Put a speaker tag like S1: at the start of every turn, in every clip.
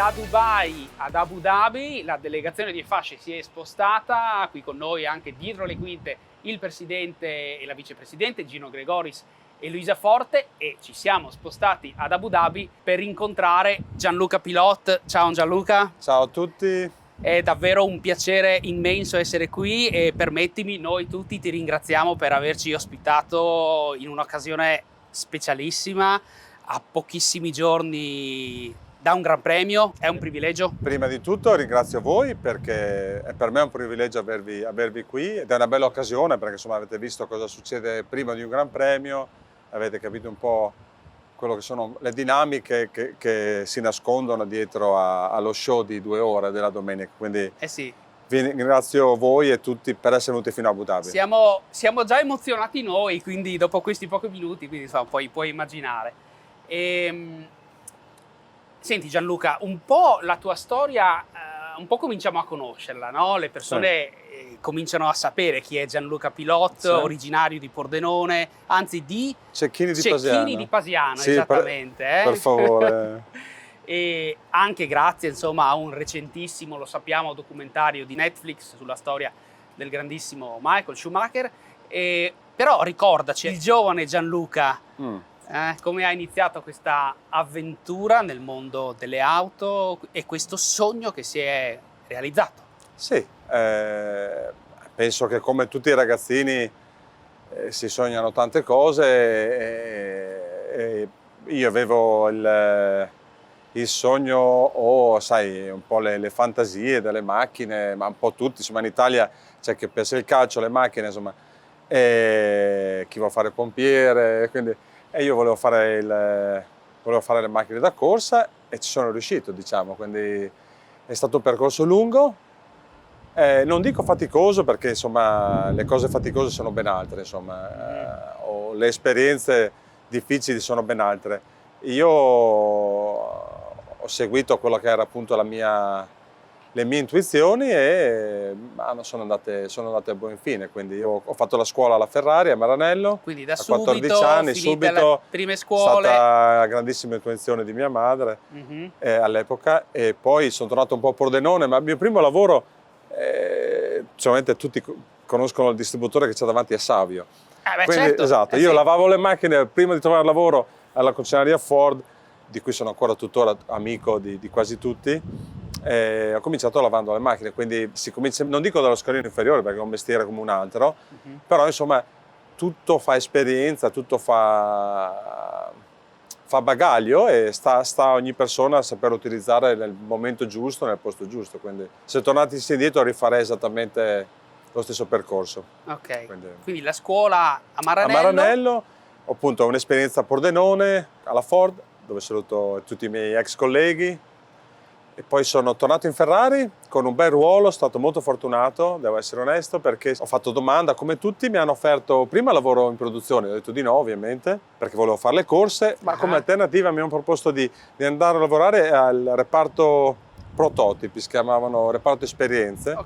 S1: da Dubai ad Abu Dhabi, la delegazione di Fasce si è spostata, qui con noi anche dietro le quinte il presidente e la vicepresidente Gino Gregoris e Luisa Forte, e ci siamo spostati ad Abu Dhabi per incontrare Gianluca Pilot. Ciao Gianluca.
S2: Ciao a tutti.
S1: È davvero un piacere immenso essere qui e permettimi, noi tutti ti ringraziamo per averci ospitato in un'occasione specialissima, a pochissimi giorni da un Gran Premio. È un privilegio.
S2: Prima di tutto ringrazio voi perché per me è un privilegio avervi qui ed è una bella occasione perché insomma avete visto cosa succede prima di un Gran Premio, avete capito un po' quello che sono le dinamiche che si nascondono dietro allo show di 2 ore della domenica. Quindi
S1: Sì.
S2: vi ringrazio voi e tutti per essere venuti fino a Abu Dhabi.
S1: Siamo già emozionati noi, quindi dopo questi pochi minuti, quindi insomma, puoi immaginare. Senti Gianluca, un po' la tua storia, un po' cominciamo a conoscerla, no? Le persone cominciano a sapere chi è Gianluca Pilot, originario di Pordenone, anzi di
S2: Cecchini
S1: di Pasiano,
S2: sì,
S1: esattamente.
S2: Per favore.
S1: E anche grazie insomma a un recentissimo, lo sappiamo, documentario di Netflix sulla storia del grandissimo Michael Schumacher. Però ricordaci, il giovane Gianluca, come ha iniziato questa avventura nel mondo delle auto e questo sogno che si è realizzato.
S2: Sì, penso che come tutti i ragazzini si sognano tante cose e io avevo il sogno sai, un po' le fantasie delle macchine, ma un po' tutti, insomma in Italia c'è chi piace il calcio, le macchine, insomma, chi vuole fare pompiere, quindi, e io volevo fare le macchine da corsa e ci sono riuscito, diciamo, quindi è stato un percorso lungo. Non dico faticoso perché insomma le cose faticose sono ben altre, insomma, o le esperienze difficili sono ben altre. Io ho seguito quello che era appunto le mie intuizioni e sono andate a buon fine. Quindi io ho fatto la scuola alla Ferrari a Maranello,
S1: quindi da
S2: a 14 anni,
S1: subito le prime scuole.
S2: È stata la grandissima intuizione di mia madre all'epoca, e poi sono tornato un po' a Pordenone, ma il mio primo lavoro, sicuramente tutti conoscono il distributore che c'è davanti a Savio.
S1: Quindi,
S2: certo. Esatto, io lavavo le macchine prima di trovare lavoro alla concessionaria Ford, di cui sono ancora tuttora amico di quasi tutti. Ho cominciato lavando le macchine, quindi si comincia, non dico dallo scalino inferiore perché è un mestiere come un altro, però insomma tutto fa esperienza, tutto fa bagaglio e sta a ogni persona a saper utilizzare nel momento giusto, nel posto giusto. Quindi se tornassi indietro rifarei esattamente lo stesso percorso.
S1: Ok, quindi la scuola a Maranello.
S2: A Maranello, appunto un'esperienza a Pordenone, alla Ford, dove saluto tutti i miei ex colleghi. E poi sono tornato in Ferrari con un bel ruolo, sono stato molto fortunato, devo essere onesto, perché ho fatto domanda, come tutti mi hanno offerto prima lavoro in produzione, ho detto di no ovviamente, perché volevo fare le corse, ma come alternativa mi hanno proposto di andare a lavorare al reparto prototipi, si chiamavano reparto esperienze,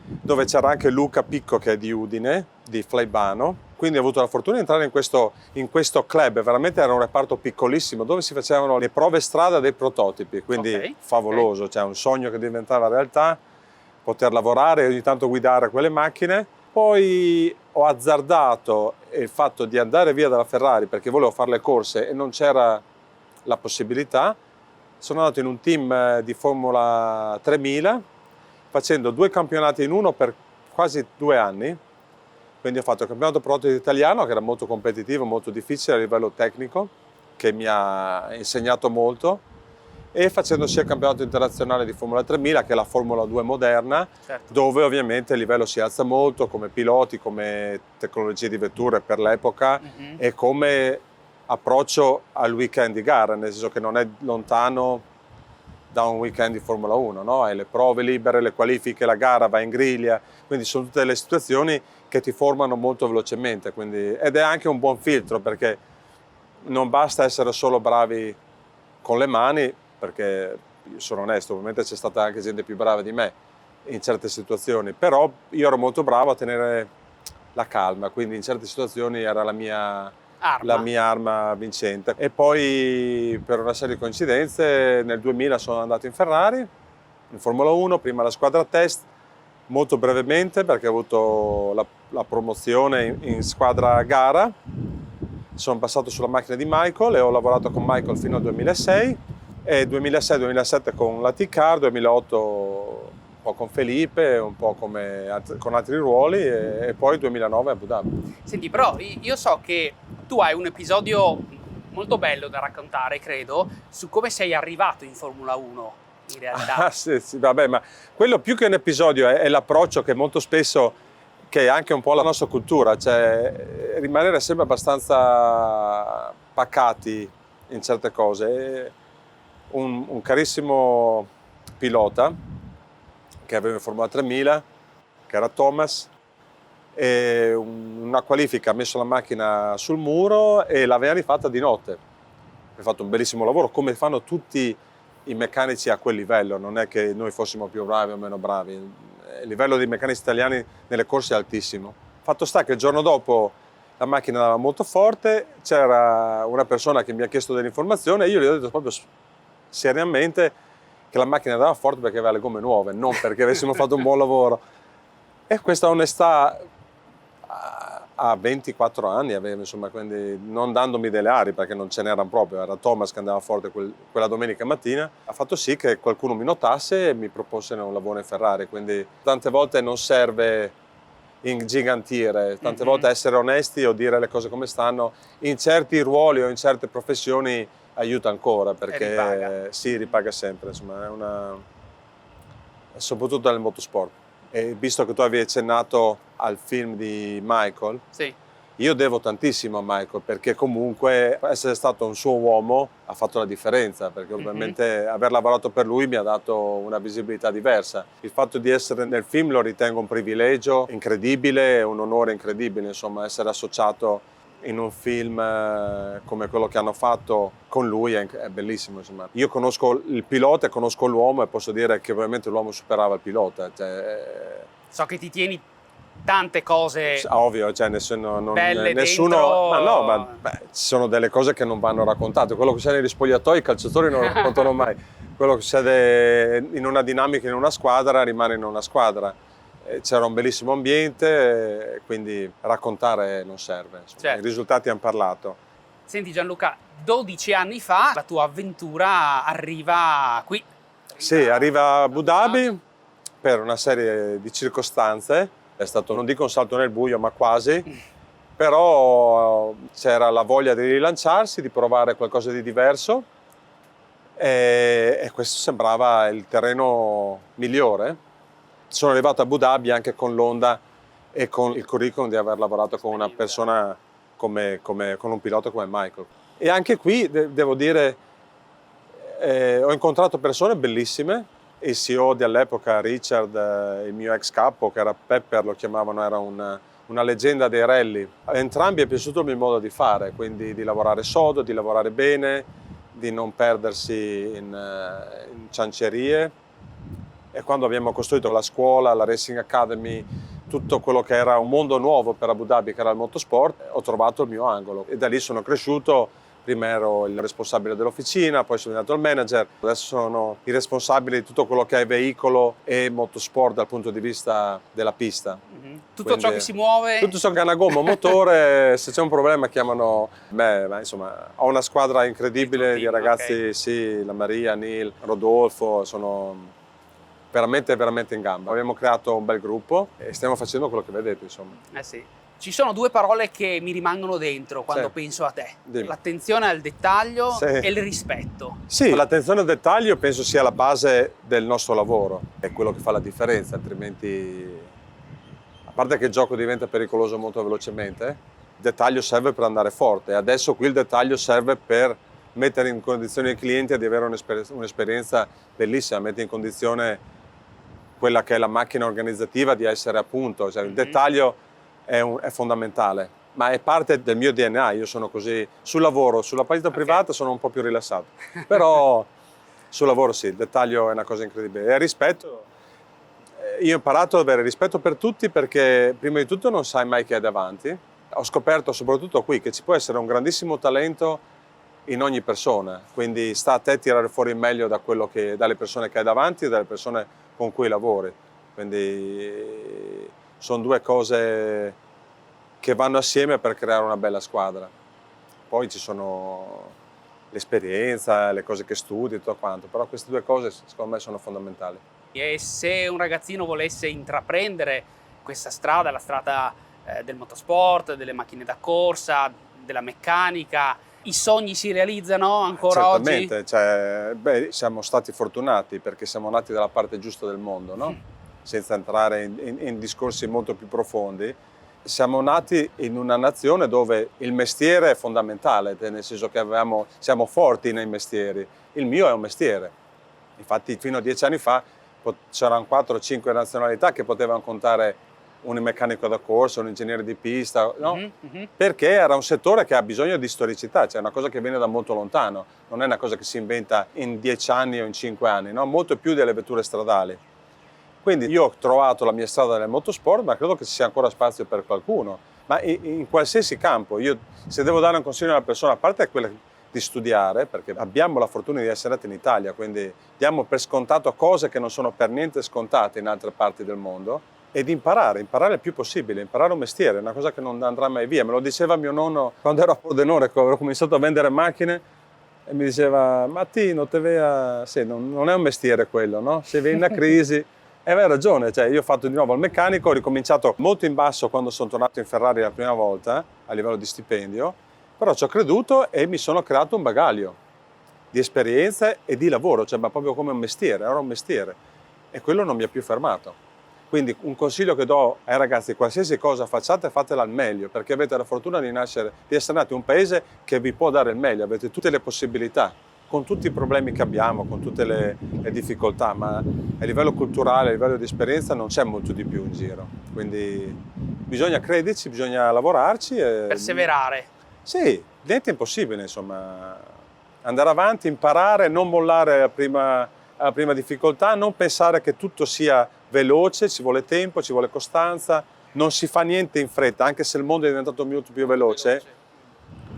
S2: dove c'era anche Luca Picco che è di Udine, di Flaibano. Quindi ho avuto la fortuna di entrare in questo club, veramente era un reparto piccolissimo dove si facevano le prove strada dei prototipi, quindi favoloso, cioè un sogno che diventava realtà, poter lavorare e ogni tanto guidare quelle macchine. Poi ho azzardato il fatto di andare via dalla Ferrari perché volevo fare le corse e non c'era la possibilità. Sono andato in un team di Formula 3000 facendo 2 campionati in uno per quasi 2 anni. Quindi ho fatto il campionato prototipo italiano, che era molto competitivo, molto difficile a livello tecnico, che mi ha insegnato molto, e facendo sia il campionato internazionale di Formula 3000 che la Formula 2 moderna, dove ovviamente il livello si alza molto come piloti, come tecnologie di vetture per l'epoca e come approccio al weekend di gara, nel senso che non è lontano da un weekend di Formula 1, no? Hai le prove libere, le qualifiche, la gara va in griglia, quindi sono tutte le situazioni che ti formano molto velocemente, ed è anche un buon filtro perché non basta essere solo bravi con le mani, perché io sono onesto, ovviamente c'è stata anche gente più brava di me in certe situazioni, però io ero molto bravo a tenere la calma, quindi in certe situazioni era la mia la mia arma vincente. E poi per una serie di coincidenze nel 2000 sono andato in Ferrari, in Formula 1, prima la squadra test, molto brevemente perché ho avuto la promozione in squadra gara. Sono passato sulla macchina di Michael e ho lavorato con Michael fino al 2006 e 2006-2007 con la T-Car, 2008 un po' con Felipe, un po' con altri ruoli e poi 2009 a Abu Dhabi.
S1: Senti, però io so che tu hai un episodio molto bello da raccontare, credo, su come sei arrivato in Formula 1 in realtà.
S2: Ah, sì, vabbè, ma quello più che un episodio è l'approccio che molto spesso, che è anche un po' la nostra cultura, cioè rimanere sempre abbastanza pacati in certe cose. Un carissimo pilota che aveva in Formula 3000, che era Thomas, e una qualifica ha messo la macchina sul muro e l'aveva rifatta di notte. Ha fatto un bellissimo lavoro, come fanno tutti i meccanici a quel livello, non è che noi fossimo più bravi o meno bravi, il livello dei meccanici italiani nelle corse è altissimo. Fatto sta che il giorno dopo la macchina andava molto forte, c'era una persona che mi ha chiesto dell'informazione e io gli ho detto proprio seriamente che la macchina andava forte perché aveva le gomme nuove, non perché avessimo fatto un buon lavoro. E questa onestà a 24 anni aveva, insomma, quindi non dandomi delle ari perché non ce n'erano proprio, era Thomas che andava forte quella domenica mattina, ha fatto sì che qualcuno mi notasse e mi propose un lavoro in Ferrari, quindi tante volte non serve ingigantire, tante volte essere onesti o dire le cose come stanno, in certi ruoli o in certe professioni aiuta ancora perché ripaga sempre, insomma, soprattutto nel motorsport. E visto che tu avevi accennato al film di Michael,
S1: Sì.
S2: Io devo tantissimo a Michael perché comunque essere stato un suo uomo ha fatto la differenza, perché ovviamente aver lavorato per lui mi ha dato una visibilità diversa. Il fatto di essere nel film lo ritengo un privilegio incredibile e un onore incredibile, insomma, essere associato in un film come quello che hanno fatto con lui è bellissimo, insomma. Io conosco il pilota e conosco l'uomo e posso dire che ovviamente l'uomo superava il pilota.
S1: So che ti tieni tante cose
S2: ovvio, cioè nessuno,
S1: dentro...
S2: ma no, ci sono delle cose che non vanno raccontate. Quello che succede negli spogliatoi i calciatori non raccontano mai. Quello che succede in una dinamica in una squadra rimane in una squadra. C'era un bellissimo ambiente, quindi raccontare non serve. Certo. I risultati hanno parlato.
S1: Senti Gianluca, 12 anni fa la tua avventura arriva qui.
S2: Arriva a Abu Dhabi per una serie di circostanze. È stato, non dico un salto nel buio, ma quasi. Però c'era la voglia di rilanciarsi, di provare qualcosa di diverso. E questo sembrava il terreno migliore. Sono arrivato a Abu Dhabi anche con l'Honda e con il curriculum di aver lavorato con una persona con un pilota come Michael. E anche qui devo dire, ho incontrato persone bellissime. Il CEO dell'epoca, Richard, il mio ex capo, che era Pepper, lo chiamavano, era una leggenda dei rally. A entrambi è piaciuto il mio modo di fare, quindi di lavorare sodo, di lavorare bene, di non perdersi in ciancerie. E quando abbiamo costruito la scuola, la Racing Academy, tutto quello che era un mondo nuovo per Abu Dhabi, che era il motorsport, ho trovato il mio angolo. E da lì sono cresciuto. Prima ero il responsabile dell'officina, poi sono diventato il manager. Adesso sono il responsabile di tutto quello che è veicolo e motorsport dal punto di vista della pista.
S1: Tutto ciò che si muove?
S2: Tutto ciò che ha una gomma, un motore, se c'è un problema chiamano me. Insomma, ho una squadra incredibile di ragazzi, sì, la Maria, Neil, Rodolfo, sono veramente, veramente in gamba. Abbiamo creato un bel gruppo e stiamo facendo quello che vedete, insomma.
S1: Sì. Ci sono due parole che mi rimangono dentro quando penso a te.
S2: Dimmi.
S1: L'attenzione al dettaglio e il rispetto.
S2: Sì, l'attenzione al dettaglio penso sia la base del nostro lavoro. È quello che fa la differenza, altrimenti, a parte che il gioco diventa pericoloso molto velocemente, il dettaglio serve per andare forte. E adesso qui il dettaglio serve per mettere in condizione i clienti di avere un'esperienza bellissima, mettere in condizione quella che è la macchina organizzativa di essere appunto. Cioè, il dettaglio è fondamentale, ma è parte del mio DNA. Io sono così sul lavoro, sulla partita privata sono un po' più rilassato, però sul lavoro sì, il dettaglio è una cosa incredibile. E il rispetto, io ho imparato ad avere rispetto per tutti perché prima di tutto non sai mai chi è davanti. ho scoperto soprattutto qui che ci può essere un grandissimo talento in ogni persona, quindi sta a te tirare fuori il meglio dalle persone che hai davanti e dalle persone con cui lavori. Quindi sono due cose che vanno assieme per creare una bella squadra. Poi ci sono l'esperienza, le cose che studi e tutto quanto, però queste due cose secondo me sono fondamentali.
S1: E se un ragazzino volesse intraprendere questa strada, la strada del motorsport, delle macchine da corsa, della meccanica, i sogni si realizzano ancora oggi?
S2: Certamente, siamo stati fortunati perché siamo nati dalla parte giusta del mondo, no? Senza entrare in discorsi molto più profondi. Siamo nati in una nazione dove il mestiere è fondamentale, nel senso che siamo forti nei mestieri. Il mio è un mestiere. Infatti fino a 10 anni fa c'erano 4 o 5 nazionalità che potevano contare un meccanico da corsa, un ingegnere di pista, no? Perché era un settore che ha bisogno di storicità, cioè è una cosa che viene da molto lontano, non è una cosa che si inventa in 10 anni o in 5 anni, no? Molto più delle vetture stradali. Quindi io ho trovato la mia strada nel motorsport, ma credo che ci sia ancora spazio per qualcuno. Ma in qualsiasi campo, io se devo dare un consiglio a una persona, a parte quella di studiare, perché abbiamo la fortuna di essere nati in Italia, quindi diamo per scontato cose che non sono per niente scontate in altre parti del mondo, e di imparare il più possibile, imparare un mestiere, è una cosa che non andrà mai via. Me lo diceva mio nonno quando ero a Pordenone, quando avevo cominciato a vendere macchine, e mi diceva: Mattino, sì, non è un mestiere quello, no? Se viene una crisi. E aveva ragione, cioè io ho fatto di nuovo il meccanico, ho ricominciato molto in basso quando sono tornato in Ferrari la prima volta, a livello di stipendio, però ci ho creduto e mi sono creato un bagaglio di esperienze e di lavoro, cioè ma proprio come un mestiere, era un mestiere, e quello non mi ha più fermato. Quindi un consiglio che do ai ragazzi: qualsiasi cosa facciate, fatela al meglio, perché avete la fortuna di essere nati in un paese che vi può dare il meglio, avete tutte le possibilità, con tutti i problemi che abbiamo, con tutte le difficoltà, ma a livello culturale, a livello di esperienza non c'è molto di più in giro. Quindi bisogna crederci, bisogna lavorarci.
S1: Perseverare.
S2: Sì, diventa impossibile, insomma, andare avanti, imparare, non mollare alla prima difficoltà, non pensare che tutto sia veloce, ci vuole tempo, ci vuole costanza, non si fa niente in fretta, anche se il mondo è diventato molto più veloce,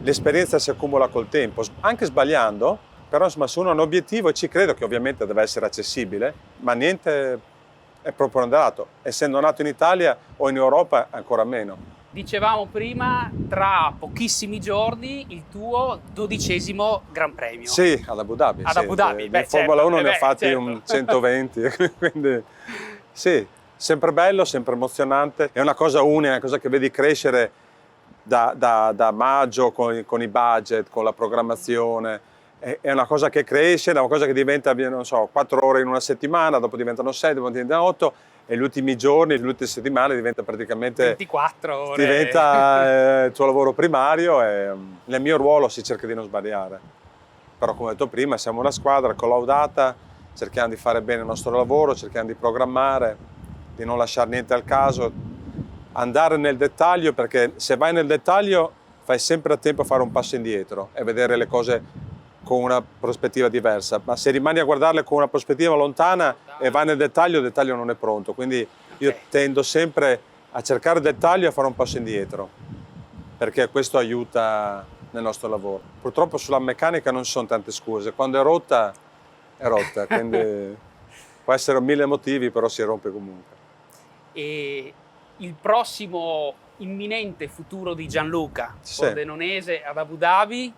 S2: l'esperienza si accumula col tempo, anche sbagliando, però insomma se uno ha un obiettivo, e ci credo che ovviamente deve essere accessibile, ma niente è preponderato, essendo nato in Italia o in Europa ancora meno.
S1: Dicevamo prima, tra pochissimi giorni il tuo 12° Gran Premio.
S2: Sì, ad Abu Dhabi.
S1: Ad Abu Dhabi.
S2: In Formula 1 ne ha fatti
S1: certo.
S2: un 120, quindi sì, sempre bello, sempre emozionante. È una cosa unica, una cosa che vedi crescere da maggio con i budget, con la programmazione. È una cosa che cresce, è una cosa che diventa, non so, 4 ore in una settimana, dopo diventano 6, dopo diventano 8. E gli ultimi giorni, le ultime settimane diventa praticamente
S1: 24 ore.
S2: Diventa il tuo lavoro primario, e nel mio ruolo si cerca di non sbagliare. Però come ho detto prima, siamo una squadra collaudata, cerchiamo di fare bene il nostro lavoro, cerchiamo di programmare, di non lasciare niente al caso, andare nel dettaglio, perché se vai nel dettaglio fai sempre a tempo a fare un passo indietro e vedere le cose con una prospettiva diversa, ma se rimani a guardarle con una prospettiva lontana e vai nel dettaglio, il dettaglio non è pronto. Quindi io tendo sempre a cercare il dettaglio e a fare un passo indietro, perché questo aiuta nel nostro lavoro. Purtroppo sulla meccanica non ci sono tante scuse, quando è rotta, quindi può essere 1000 motivi, però si rompe comunque.
S1: E il prossimo imminente futuro di Gianluca, pordenonese ad Abu Dhabi,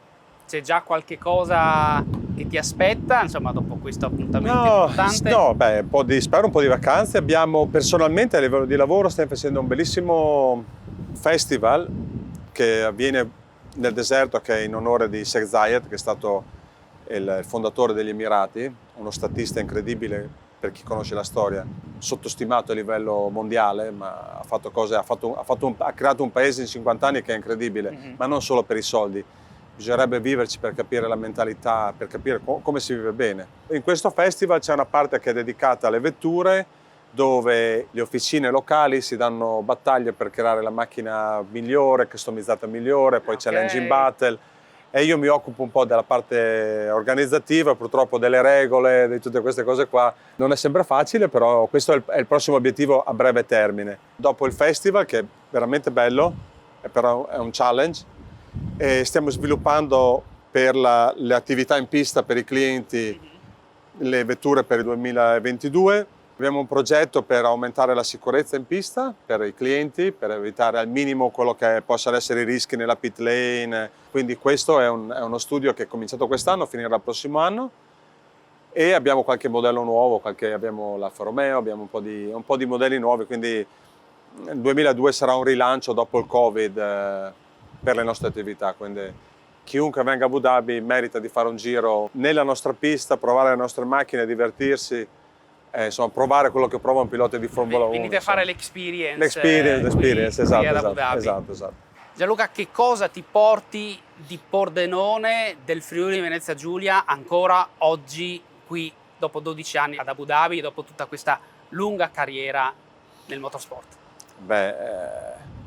S1: c'è già qualche cosa che ti aspetta, insomma, dopo questo appuntamento importante?
S2: No, spero un po' di vacanze. Abbiamo personalmente a livello di lavoro, stiamo facendo un bellissimo festival che avviene nel deserto, che è in onore di Sheikh Zayed, che è stato il fondatore degli Emirati, uno statista incredibile per chi conosce la storia, sottostimato a livello mondiale, ma ha creato un paese in 50 anni che è incredibile, ma non solo per i soldi. Bisognerebbe viverci per capire la mentalità, per capire come si vive bene. In questo festival c'è una parte che è dedicata alle vetture, dove le officine locali si danno battaglie per creare la macchina migliore, customizzata migliore, poi c'è l'engine battle, e io mi occupo un po' della parte organizzativa, purtroppo delle regole, di tutte queste cose qua. Non è sempre facile, però questo è il prossimo obiettivo a breve termine. Dopo il festival, che è veramente bello, però è un challenge. E stiamo sviluppando per le attività in pista per i clienti le vetture per il 2022. Abbiamo un progetto per aumentare la sicurezza in pista per i clienti, per evitare al minimo quello che possano essere i rischi nella pit lane. Quindi questo è uno studio che è cominciato quest'anno, finirà il prossimo anno. E abbiamo qualche modello nuovo, abbiamo l'Alfa Romeo, abbiamo un po' di modelli nuovi, quindi il 2002 sarà un rilancio dopo il Covid per le nostre attività. Quindi chiunque venga a Abu Dhabi merita di fare un giro nella nostra pista, provare le nostre macchine, divertirsi. Insomma, provare quello che prova un pilota di Formula 1.
S1: Venite a fare l'experience.
S2: L'experience,
S1: qui ad Abu Dhabi.
S2: esatto.
S1: Gianluca, che cosa ti porti di Pordenone del Friuli Venezia Giulia ancora oggi qui, dopo 12 anni ad Abu Dhabi, dopo tutta questa lunga carriera nel motorsport?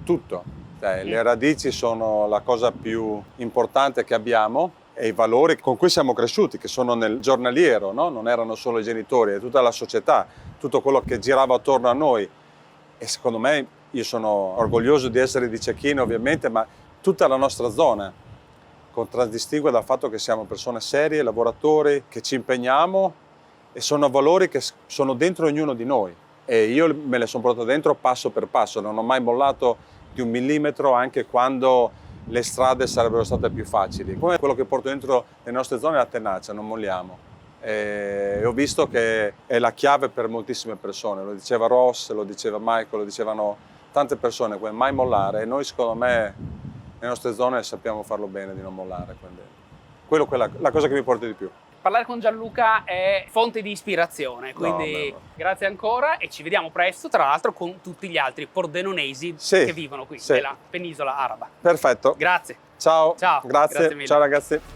S2: Tutto. Le radici sono la cosa più importante che abbiamo e i valori con cui siamo cresciuti, che sono nel giornaliero, no? Non erano solo i genitori, è tutta la società, tutto quello che girava attorno a noi. E secondo me, io sono orgoglioso di essere di Cecchino ovviamente, ma tutta la nostra zona contraddistingue dal fatto che siamo persone serie, lavoratori, che ci impegniamo e sono valori che sono dentro ognuno di noi. E io me le sono portato dentro passo per passo, non ho mai mollato di un millimetro anche quando le strade sarebbero state più facili. Come quello che porto dentro le nostre zone è la tenacia, non molliamo. E ho visto che è la chiave per moltissime persone, lo diceva Ross, lo diceva Michael, lo dicevano tante persone, mai mollare, e noi secondo me nelle nostre zone sappiamo farlo bene di non mollare, quindi quello è la cosa che mi porta di più.
S1: Parlare con Gianluca è fonte di ispirazione, quindi grazie ancora e ci vediamo presto, tra l'altro con tutti gli altri pordenonesi che vivono qui nella penisola araba.
S2: Perfetto.
S1: Grazie.
S2: Ciao.
S1: Grazie mille.
S2: Ciao ragazzi.